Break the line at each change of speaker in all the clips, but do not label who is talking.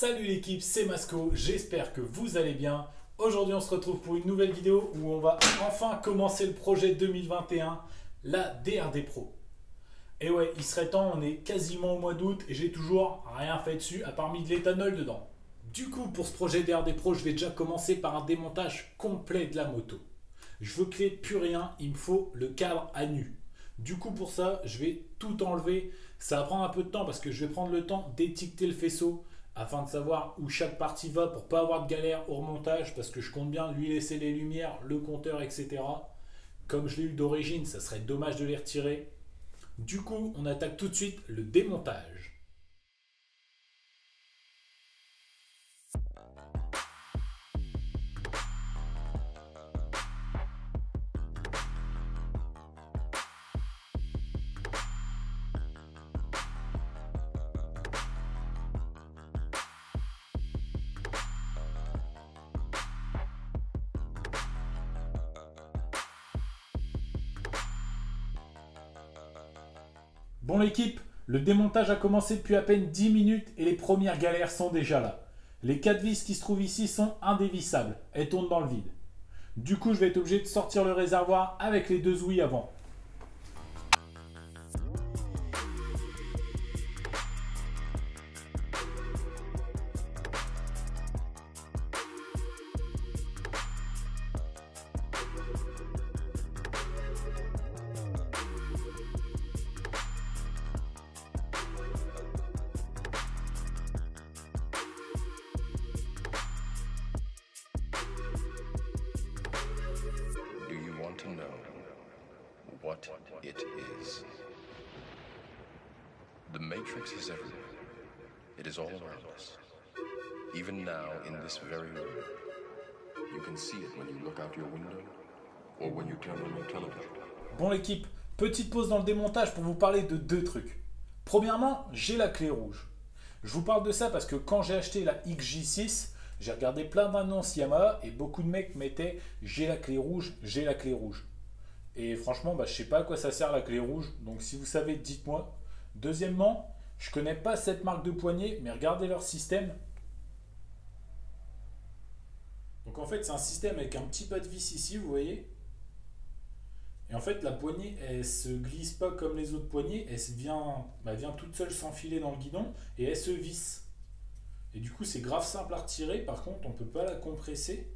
Salut l'équipe, c'est Masco, j'espère que vous allez bien. Aujourd'hui on se retrouve pour une nouvelle vidéo où on va enfin commencer le projet 2021, la DRD Pro. Et ouais, il serait temps, on est quasiment au mois d'août et j'ai toujours rien fait dessus à part mis de l'éthanol dedans. Du coup pour ce projet DRD Pro, je vais déjà commencer par un démontage complet de la moto. Je veux créer plus rien, il me faut le cadre à nu. Du coup pour ça, je vais tout enlever. Ça va prendre un peu de temps parce que je vais prendre le temps d'étiqueter le faisceau afin de savoir où chaque partie va pour pas avoir de galère au remontage parce que je compte bien lui laisser les lumières, le compteur, etc. Comme je l'ai eu d'origine, ça serait dommage de les retirer. Du coup, on attaque tout de suite le démontage. Bon l'équipe, le démontage a commencé depuis à peine 10 minutes et les premières galères sont déjà là. Les 4 vis qui se trouvent ici sont indévissables, elles tournent dans le vide. Du coup je vais être obligé de sortir le réservoir avec les 2 ouïes avant.
To know what it is. The Matrix is everywhere. It is all around us. Even now, in this very room. You can see it when you look out your window or when you turn on your television.
Bon l'équipe, petite pause dans le démontage pour vous parler de 2 trucs. Premièrement, j'ai la clé rouge. Je vous parle de ça parce que quand j'ai acheté la XJ6, j'ai regardé plein d'annonces Yamaha et beaucoup de mecs mettaient « j'ai la clé rouge, j'ai la clé rouge ». Et franchement, je ne sais pas à quoi ça sert la clé rouge, donc si vous savez, dites-moi. Deuxièmement, je ne connais pas cette marque de poignée, mais regardez leur système. Donc en fait, c'est un système avec un petit pas de vis ici, vous voyez. Et en fait, la poignée, elle se glisse pas comme les autres poignées, elle vient toute seule s'enfiler dans le guidon et elle se visse. Et du coup, c'est grave simple à retirer. Par contre, on ne peut pas la compresser.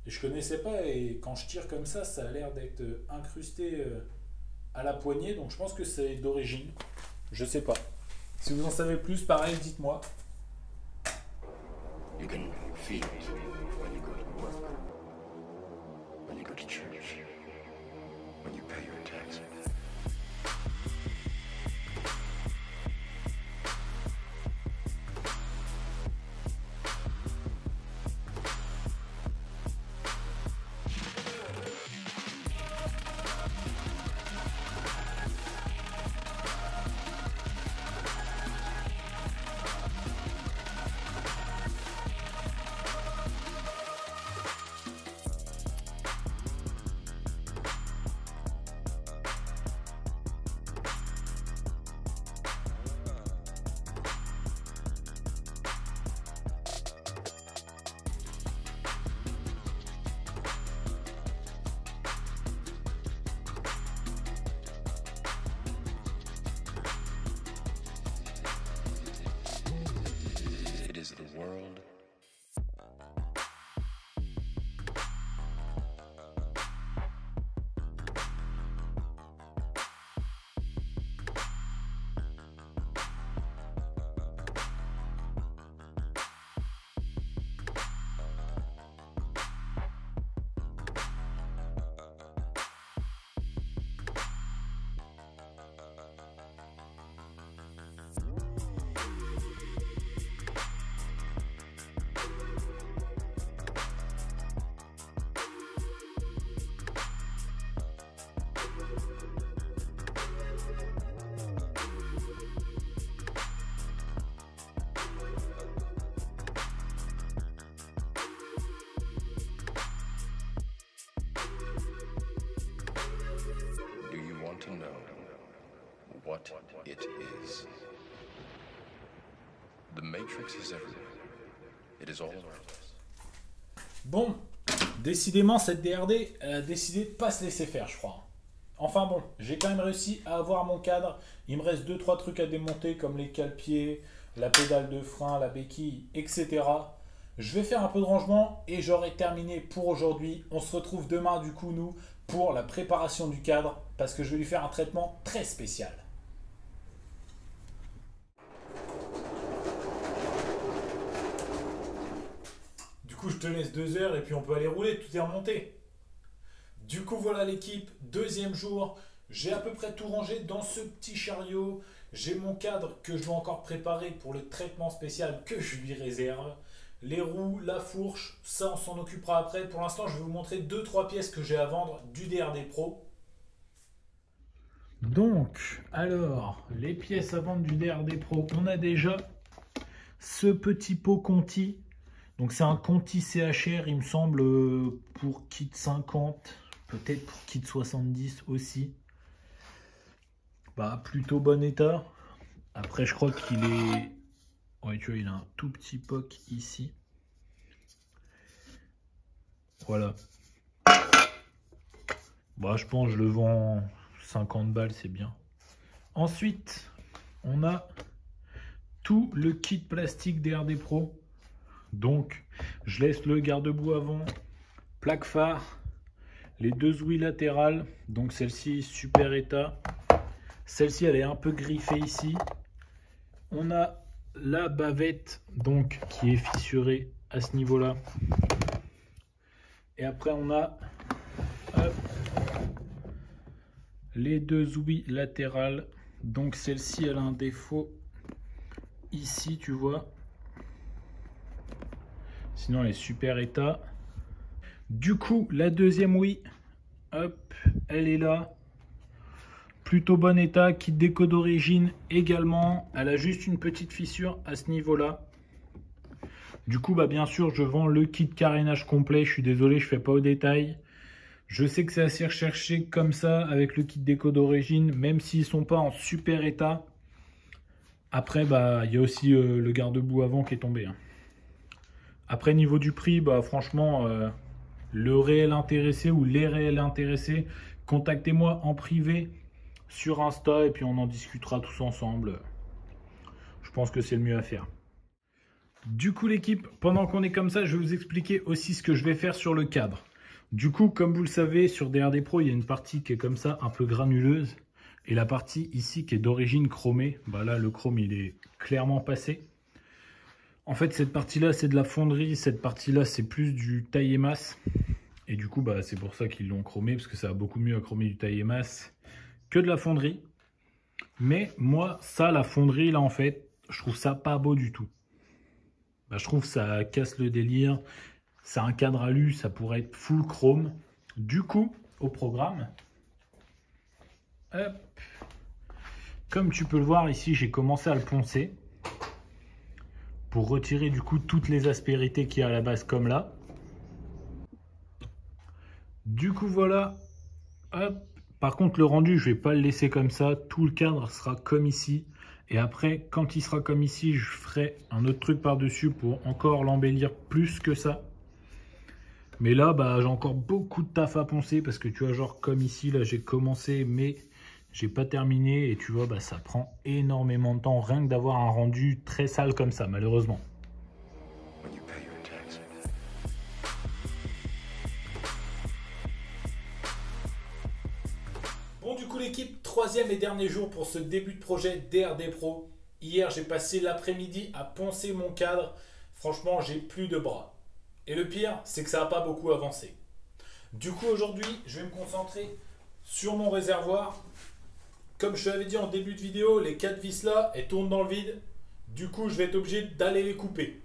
Et je connaissais pas. Et quand je tire comme ça a l'air d'être incrusté à la poignée. Donc je pense que c'est d'origine. Je sais pas. Si vous en savez plus, pareil, dites-moi.
You can feel it when you go to work, when you go to church, when you pay your taxes. Is the world. to know what it is. The Matrix is everywhere. It is all around us.
Bon, décidément, cette DRD, elle a décidé de pas se laisser faire, je crois. Enfin bon, j'ai quand même réussi à avoir mon cadre. Il me reste 2-3 trucs à démonter, comme les cale-pieds, la pédale de frein, la béquille, etc. Je vais faire un peu de rangement et j'aurai terminé pour aujourd'hui. On se retrouve demain, du coup, nous, pour la préparation du cadre, parce que je vais lui faire un traitement très spécial. Du coup, je te laisse 2 heures et puis on peut aller rouler, tout est remonté. Du coup, voilà l'équipe, deuxième jour. J'ai à peu près tout rangé dans ce petit chariot. J'ai mon cadre que je dois encore préparer pour le traitement spécial que je lui réserve. Les roues, la fourche, ça on s'en occupera après. Pour l'instant, je vais vous montrer 2-3 pièces que j'ai à vendre du DRD Pro. Donc, alors, les pièces à vendre du DRD Pro, on a déjà ce petit pot Conti. Donc c'est un Conti CHR, il me semble, pour kit 50, peut-être pour kit 70 aussi. Bah, plutôt bon état. Après, je crois qu'il est... Ouais, tu vois, il a un tout petit poc ici. Voilà. Bah, je pense que je le vends 50 balles, c'est bien. Ensuite, on a tout le kit plastique DRD Pro. Donc, je laisse le garde-boue avant, plaque phare, les 2 ouïes latérales. Donc, celle-ci, super état. Celle-ci, elle est un peu griffée ici. On a la bavette, donc, qui est fissurée à ce niveau-là. Et après, on a hop, les 2 ouïes latérales. Donc, celle-ci, elle a un défaut ici, tu vois. Sinon, elle est super état. Du coup, la deuxième ouïe, hop, elle est là. Plutôt bon état. Kit déco d'origine également. Elle a juste une petite fissure à ce niveau-là. Du coup, bah, bien sûr, je vends le kit carénage complet. Je suis désolé, je ne fais pas au détail. Je sais que c'est assez recherché comme ça avec le kit déco d'origine, même s'ils ne sont pas en super état. Après, bah, il y a aussi le garde-boue avant qui est tombé. Hein. Après, niveau du prix, bah, franchement, le réel intéressé ou les réels intéressés, contactez-moi en privé sur Insta et puis on en discutera tous ensemble. Je pense que c'est le mieux à faire. Du coup, l'équipe, pendant qu'on est comme ça, je vais vous expliquer aussi ce que je vais faire sur le cadre. Du coup, comme vous le savez, sur DRD Pro, il y a une partie qui est comme ça, un peu granuleuse. Et la partie ici qui est d'origine chromée, bah là, le chrome, il est clairement passé. En fait, cette partie-là, c'est de la fonderie. Cette partie-là, c'est plus du taille et masse. Et du coup, bah, c'est pour ça qu'ils l'ont chromé, parce que ça va beaucoup mieux à chromer du taille et masse que de la fonderie. Mais moi, ça, la fonderie, là, en fait, je trouve ça pas beau du tout. Bah, je trouve que ça casse le délire. C'est un cadre alu, ça pourrait être full chrome. Du coup, au programme, hop, comme tu peux le voir ici, j'ai commencé à le poncer. Pour retirer du coup toutes les aspérités qu'il y a à la base comme là. Du coup voilà, hop. Par contre le rendu je vais pas le laisser comme ça, tout le cadre sera comme ici. Et après quand il sera comme ici, je ferai un autre truc par dessus pour encore l'embellir plus que ça. Mais là bah, j'ai encore beaucoup de taf à poncer parce que tu vois genre comme ici là j'ai commencé mais j'ai pas terminé et tu vois, bah, ça prend énormément de temps rien que d'avoir un rendu très sale comme ça, malheureusement. Bon, du coup, l'équipe, troisième et dernier jour pour ce début de projet DRD Pro. Hier, j'ai passé l'après-midi à poncer mon cadre. Franchement, j'ai plus de bras. Et le pire, c'est que ça n'a pas beaucoup avancé. Du coup, aujourd'hui, je vais me concentrer sur mon réservoir. Comme je te l'avais dit en début de vidéo, les 4 vis là, elles tournent dans le vide. Du coup, je vais être obligé d'aller les couper.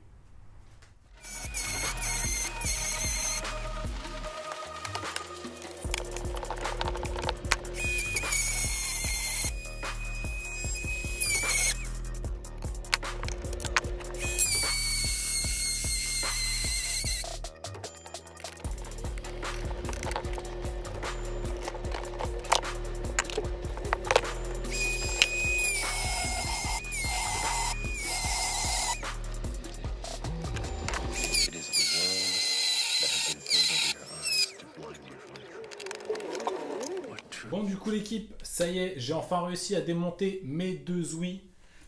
Donc du coup l'équipe, ça y est, j'ai enfin réussi à démonter mes deux ouïes.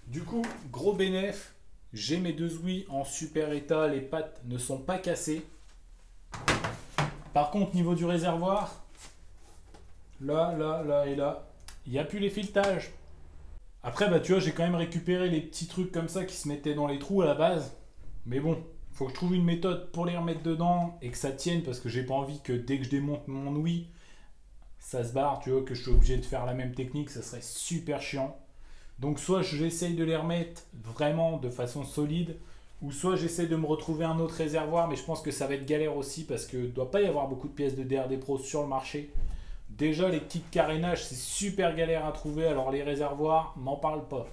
Du coup, gros bénéf, j'ai mes deux ouïes en super état, les pattes ne sont pas cassées. Par contre, niveau du réservoir, là et là, il n'y a plus les filetages. Après, bah tu vois, j'ai quand même récupéré les petits trucs comme ça qui se mettaient dans les trous à la base. Mais bon, faut que je trouve une méthode pour les remettre dedans et que ça tienne parce que j'ai pas envie que dès que je démonte mon ouïe, ça se barre, tu vois, que je suis obligé de faire la même technique, ça serait super chiant. Donc soit j'essaye de les remettre vraiment de façon solide, ou soit j'essaye de me retrouver un autre réservoir, mais je pense que ça va être galère aussi parce que ne doit pas y avoir beaucoup de pièces de DRD Pro sur le marché. Déjà les kits carénage c'est super galère à trouver, alors les réservoirs, m'en parle pas.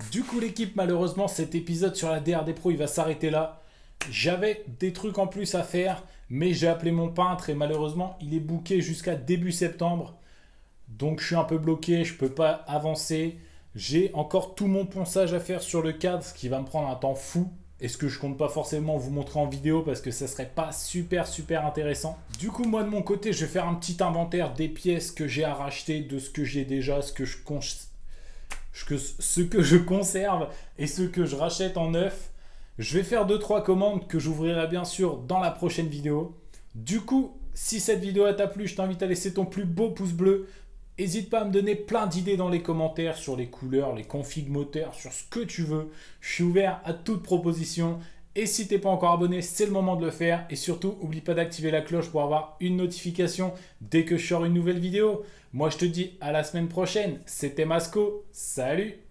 Du coup l'équipe, malheureusement cet épisode sur la DRD Pro il va s'arrêter là. J'avais des trucs en plus à faire, mais j'ai appelé mon peintre et malheureusement il est booké jusqu'à début septembre. Donc je suis un peu bloqué, je peux pas avancer. J'ai encore tout mon ponçage à faire sur le cadre, ce qui va me prendre un temps fou. Et ce que je compte pas forcément vous montrer en vidéo parce que ça serait pas super intéressant. Du coup moi de mon côté je vais faire un petit inventaire des pièces que j'ai à racheter, de ce que j'ai déjà, ce que je conserve et ce que je rachète en neuf. Je vais faire 2-3 commandes que j'ouvrirai bien sûr dans la prochaine vidéo. Du coup, si cette vidéo t'a plu, je t'invite à laisser ton plus beau pouce bleu. N'hésite pas à me donner plein d'idées dans les commentaires sur les couleurs, les configs moteurs, sur ce que tu veux. Je suis ouvert à toute proposition. Et si t'es pas encore abonné, c'est le moment de le faire. Et surtout, n'oublie pas d'activer la cloche pour avoir une notification dès que je sors une nouvelle vidéo. Moi, je te dis à la semaine prochaine. C'était Masco. Salut!